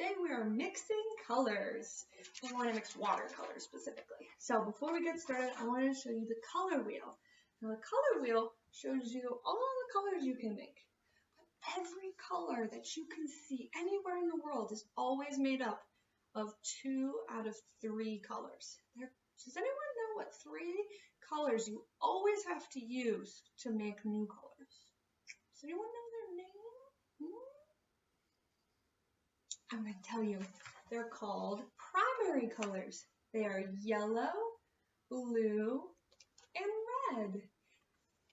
today we are mixing colors. We want to mix watercolors specifically. So before we get started, I want to show you the color wheel. Now the color wheel shows you all the colors you can make. Every color that you can see anywhere in the world is always made up of 2 out of 3 colors. Does anyone know what 3 colors you always have to use to make new colors? Does anyone know their name? I'm going to tell you. They're called primary colors. They are yellow, blue, and red.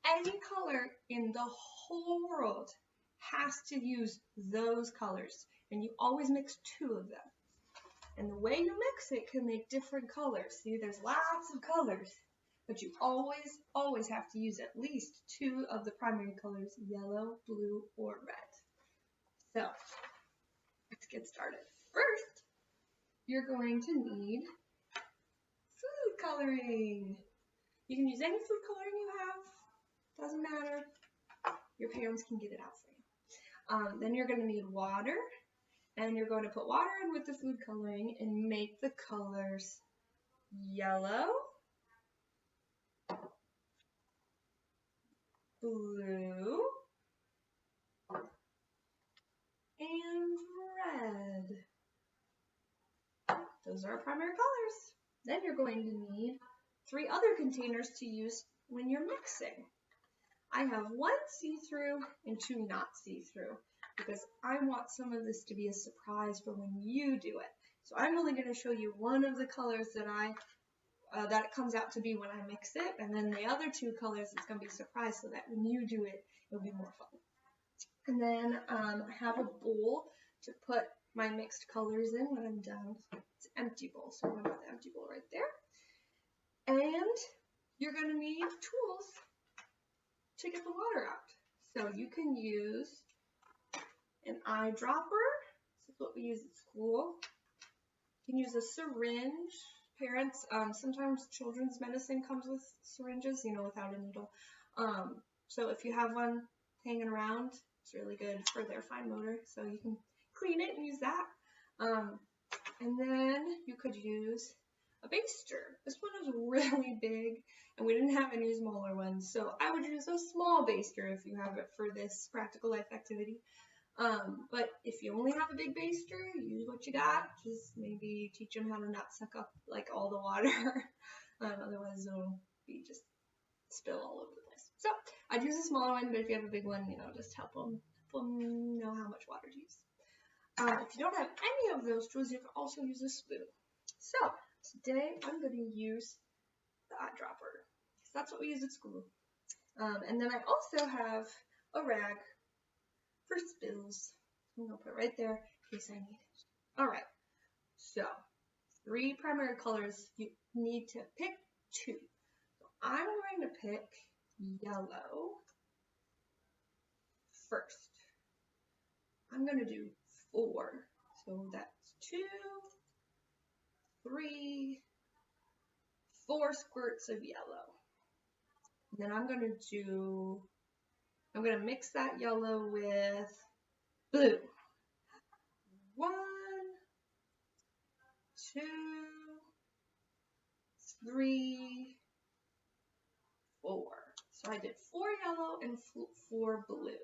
Any color in the whole world has to use those colors, and you always mix 2 of them. And the way you mix it can make different colors. See, there's lots of colors, but you always have to use at least 2 of the primary colors, yellow, blue, or red. So, let's get started. First, you're going to need food coloring. You can use any food coloring you have, doesn't matter. Your parents can get it out for you. Then you're going to need water, and you're going to put water in with the food coloring and make the colors yellow, blue, and red. Those are our primary colors. Then you're going to need 3 other containers to use when you're mixing. I have 1 see-through and 2 not see-through because I want some of this to be a surprise for when you do it. So I'm only going to show you one of the colors that that it comes out to be when I mix it, and then the other 2 colors it's going to be a surprise so that when you do it, it'll be more fun. And then I have a bowl to put my mixed colors in when I'm done. It's an empty bowl, so I'm going to put the empty bowl right there. And you're going to need tools to get the water out. So you can use an eyedropper. This is what we use at school. You can use a syringe. Parents, sometimes children's medicine comes with syringes, without a needle. So if you have one hanging around, it's really good for their fine motor. So you can clean it and use that. And then you could use a baster. This one is really big, and we didn't have any smaller ones, so I would use a small baster if you have it for this practical life activity. But if you only have a big baster, use what you got. Just maybe teach them how to not suck up like all the water. Otherwise it'll be just spill all over the place. So I'd use a smaller one, but if you have a big one, just help them know how much water to use. If you don't have any of those tools, you can also use a spoon. So today I'm going to use the eyedropper, because that's what we use at school. And then I also have a rag for spills. I'm going to put it right there in case I need it. Alright, so 3 primary colors. You need to pick 2. So I'm going to pick yellow first. I'm going to do 4. So that's 2, 3, 4 squirts of yellow. And then I'm going to mix that yellow with blue. 1, 2, 3, 4. So I did 4 yellow and 4 blue.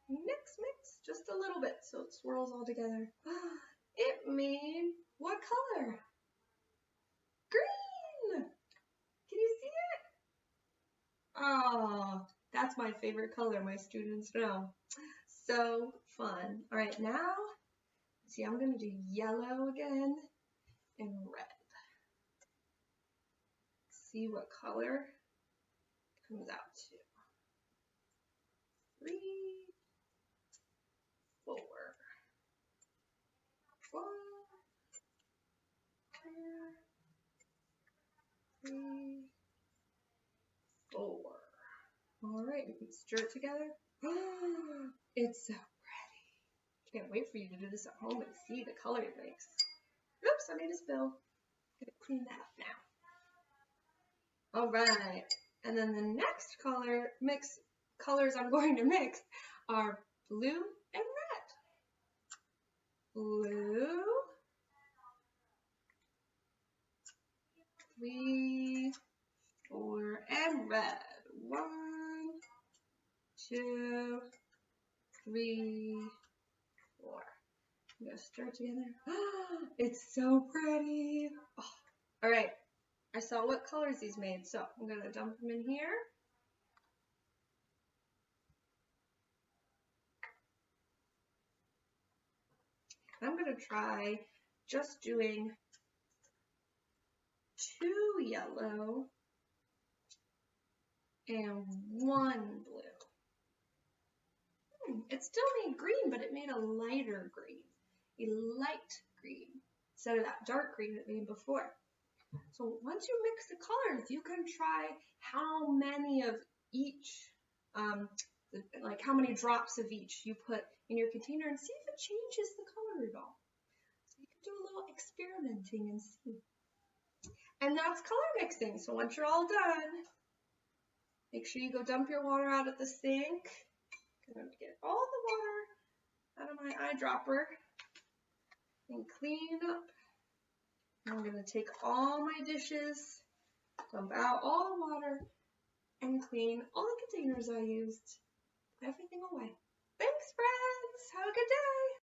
Mix, just a little bit so it swirls all together. It made what color? Green! Can you see it? Oh, that's my favorite color, my students know. So fun. All right, now, see, I'm going to do yellow again and red. See what color comes out to. 3, 4. 1, 2, 3, 4. All right, we can stir it together. It's so pretty. Can't wait for you to do this at home and see the color it makes. Oops, I made a spill. Gonna clean that up now. All right, and then the next colors I'm going to mix are blue and red. blue, 3, 4, and red. 1, 2, 3, 4. I'm gonna stir it together. It's so pretty. Oh. All right, I saw what colors these made, so I'm gonna dump them in here. I'm gonna try just doing 2 yellow and 1 blue. It still made green, but it made a lighter green, a light green, instead of that dark green it made before. So once you mix the colors, you can try how many of each, like how many drops of each you put in your container and see if it changes the color at all. So you can do a little experimenting and see. And that's color mixing. So once you're all done, make sure you go dump your water out at the sink. I'm going to get all the water out of my eyedropper and clean up. I'm going to take all my dishes, dump out all the water, and clean all the containers I used. Everything away. Thanks, friends. Have a good day.